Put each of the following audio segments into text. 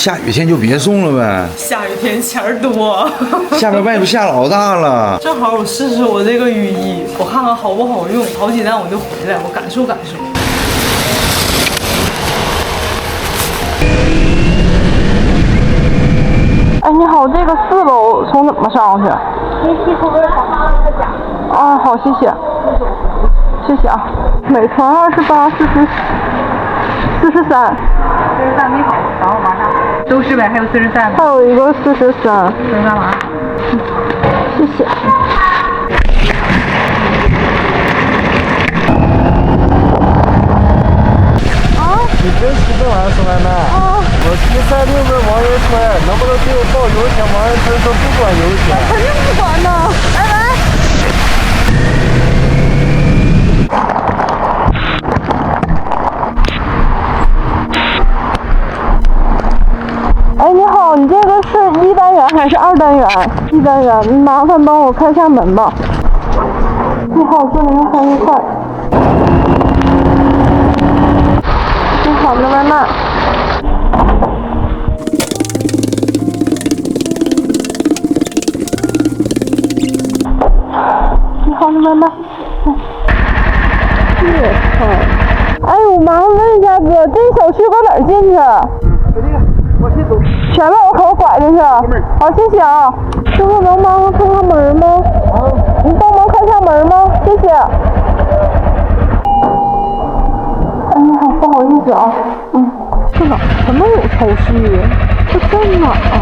下雨天就别送了呗。下雨天钱儿多。下面外边下老大了。正好我试试我这个雨衣，我看看好不好用。好几单我就回来，我感受感受。哎，你好，这个4楼从怎么上去？电梯后边找他的家。啊，好，谢谢。谢谢啊。美团28、43。43没好，然后马上都是呗，还有43。还有一个43。这干嘛？谢谢。你真是这玩意儿送外卖？我736的王源春，能不能给我报油钱？王源春说不管油钱。肯定不管呢。拜拜。哎，你好，你这个是1单元还是2单元？1单元，你麻烦帮我开下门吧。你好，这里用3块。你好，的外卖。你好，的外卖。哎，我麻烦问一下哥，这小区搁哪儿进去？我先走。前面我口拐进去。好，谢谢啊。师傅能帮我开下门吗？你帮忙开下门吗？谢谢。哎，你好，不好意思啊。这哪他妈有超市？这在哪儿啊？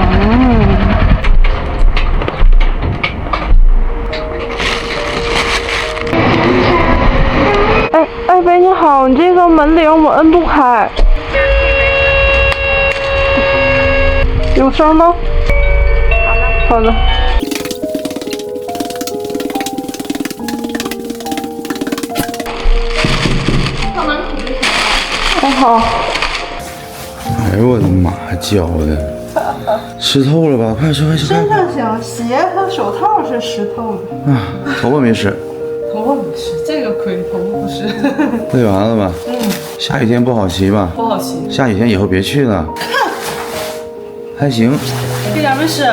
哎喂，你好，你这个门铃我摁不开。有声吗？好的。哎好。哎呦我的妈，教的，湿透了吧？快去快去！身上行，鞋和手套是湿透的。啊，头发没湿。头发没湿，这个亏，头发不湿。喂完了吧？下雨天不好骑吧？不好骑。下雨天以后别去了。还行。一点没湿。